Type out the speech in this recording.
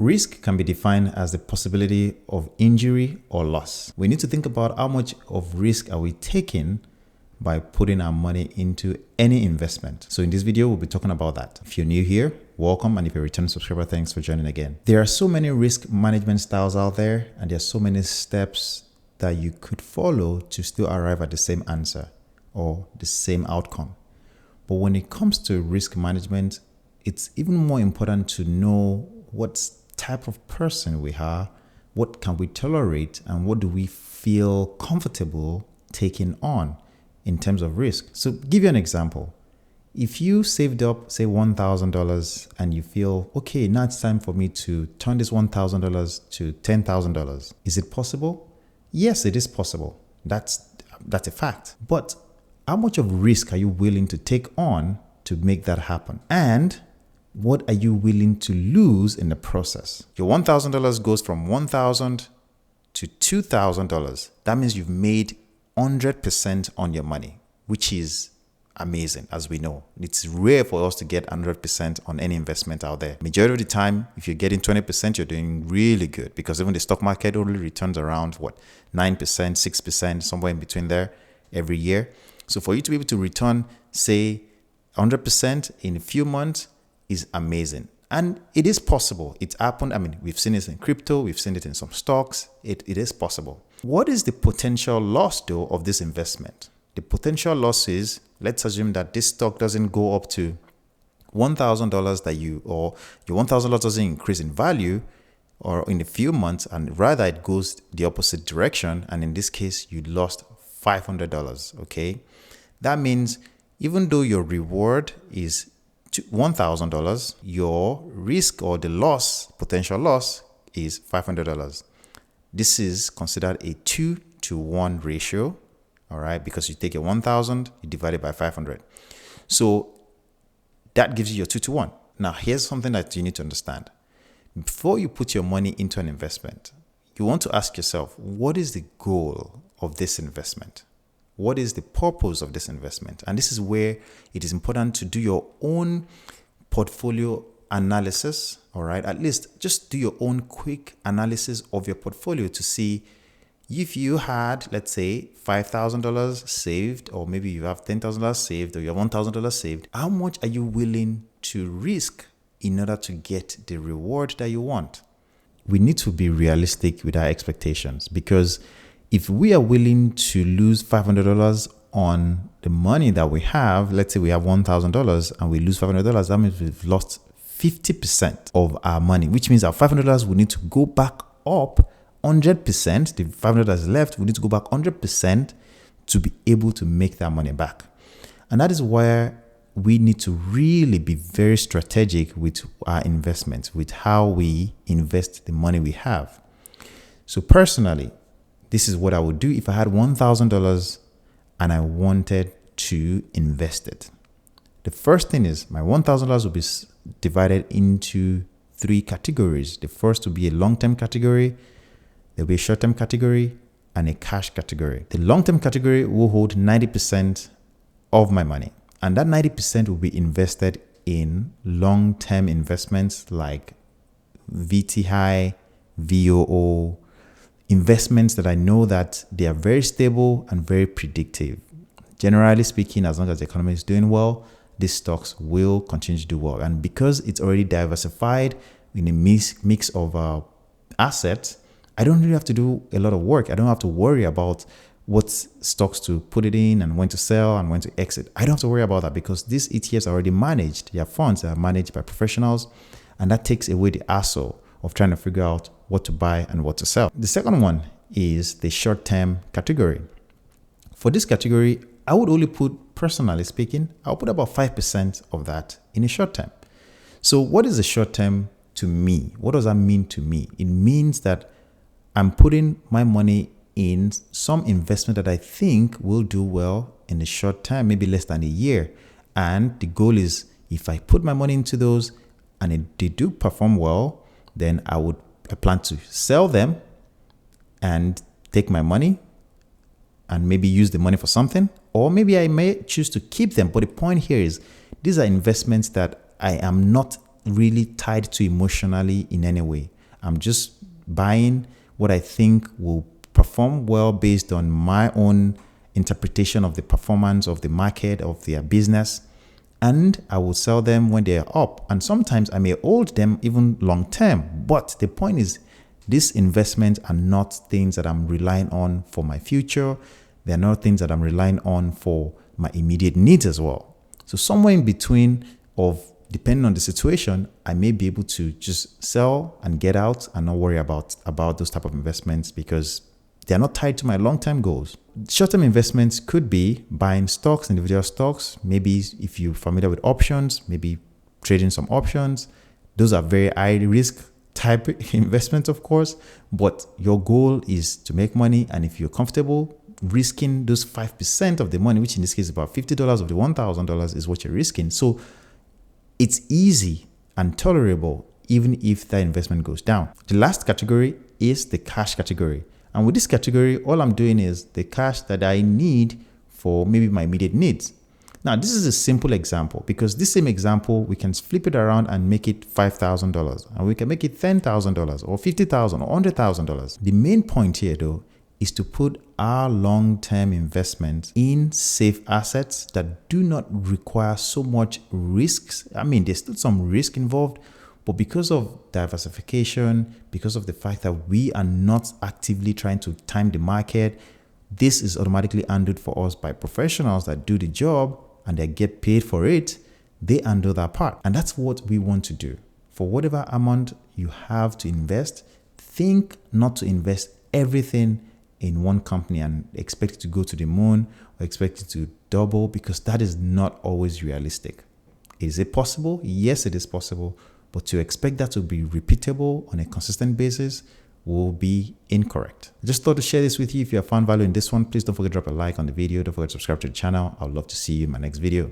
Risk can be defined as the possibility of injury or loss. We need to think about how much of risk are we taking by putting our money into any investment. So in this video, we'll be talking about that. If you're new here, welcome. And if you're a returning subscriber, thanks for joining again. There are so many risk management styles out there, and there are so many steps that you could follow to still arrive at the same answer or the same outcome. But when it comes to risk management, it's even more important to know what type of person we are, what can we tolerate, and what do we feel comfortable taking on in terms of risk. So give you an example. If you saved up, say $1,000 and you feel, okay, now it's time for me to turn this $1,000 to $10,000. Is it possible? Yes, it is possible. That's a fact. But how much of risk are you willing to take on to make that happen? And what are you willing to lose in the process? Your $1,000 goes from $1,000 to $2,000. That means you've made 100% on your money, which is amazing, as we know. It's rare for us to get 100% on any investment out there. Majority of the time, if you're getting 20%, you're doing really good, because even the stock market only returns around 9%, 6%, somewhere in between there every year. So for you to be able to return, say, 100% in a few months is amazing. And it is possible. It's happened. I mean, we've seen it in crypto. We've seen it in some stocks. It is possible. What is the potential loss, though, of this investment? The potential loss is, let's assume that this stock doesn't go up to $1,000 or your $1,000 doesn't increase in value or in a few months, and rather it goes the opposite direction. And in this case, you lost $500. Okay. That means even though your reward is $1,000, your risk or the loss, potential loss, is $500. This is considered a 2-to-1 ratio, all right, because you take a 1,000, you divide it by 500. So that gives you your 2-to-1. Now, here's something that you need to understand. Before you put your money into an investment, you want to ask yourself, what is the goal of this investment? What is the purpose of this investment? And this is where it is important to do your own portfolio analysis, all right? At least just do your own quick analysis of your portfolio to see if you had, let's say, $5,000 saved, or maybe you have $10,000 saved, or you have $1,000 saved. How much are you willing to risk in order to get the reward that you want? We need to be realistic with our expectations, because if we are willing to lose $500 on the money that we have, let's say we have $1,000 and we lose $500, that means we've lost 50% of our money, which means our $500 will need to go back up 100%. The $500 is left, we need to go back 100% to be able to make that money back. And that is where we need to really be very strategic with our investments, with how we invest the money we have. So personally, this is what I would do if I had $1,000 and I wanted to invest it. The first thing is my $1,000 will be divided into 3 categories. The first will be a long-term category, there'll be a short-term category, and a cash category. The long-term category will hold 90% of my money, and that 90% will be invested in long-term investments like VTI, VOO, investments that I know that they are very stable and very predictive. Generally speaking, as long as the economy is doing well, these stocks will continue to do well. And because it's already diversified in a mix of assets, I don't really have to do a lot of work. I don't have to worry about what stocks to put it in and when to sell and when to exit. I don't have to worry about that because these ETFs are already managed. They are funds that are managed by professionals, and that takes away the hassle of trying to figure out what to buy and what to sell. The second one is the short-term category. For this category, I would only put, personally speaking, I'll put about 5% of that in a short term. So what is a short term to me? What does that mean to me? It means that I'm putting my money in some investment that I think will do well in the short term, maybe less than a year. And the goal is, if I put my money into those and they do perform well, then I plan to sell them and take my money and maybe use the money for something, or maybe I may choose to keep them. But the point here is, these are investments that I am not really tied to emotionally in any way. I'm just buying what I think will perform well based on my own interpretation of the performance of the market, of their business. And I will sell them when they're up. And sometimes I may hold them even long term. But the point is, these investments are not things that I'm relying on for my future. They're not things that I'm relying on for my immediate needs as well. So somewhere in between of, depending on the situation, I may be able to just sell and get out and not worry about those type of investments because they're not tied to my long-term goals. Short-term investments could be buying stocks, individual stocks. Maybe if you're familiar with options, maybe trading some options. Those are very high risk type investments, of course, but your goal is to make money. And if you're comfortable risking those 5% of the money, which in this case is about $50 of the $1,000 is what you're risking. So it's easy and tolerable even if that investment goes down. The last category is the cash category. And with this category, all I'm doing is the cash that I need for maybe my immediate needs. Now, this is a simple example because this same example, we can flip it around and make it $5,000 and we can make it $10,000 or $50,000 or $100,000. The main point here though is to put our long-term investments in safe assets that do not require so much risks. I mean, there's still some risk involved, but because of diversification, because of the fact that we are not actively trying to time the market, this is automatically handled for us by professionals that do the job and they get paid for it. They handle that part. And that's what we want to do. For whatever amount you have to invest, think not to invest everything in one company and expect it to go to the moon or expect it to double, because that is not always realistic. Is it possible? Yes, it is possible. But to expect that to be repeatable on a consistent basis will be incorrect. I just thought to share this with you. If you have found value in this one, please don't forget to drop a like on the video. Don't forget to subscribe to the channel. I would love to see you in my next video.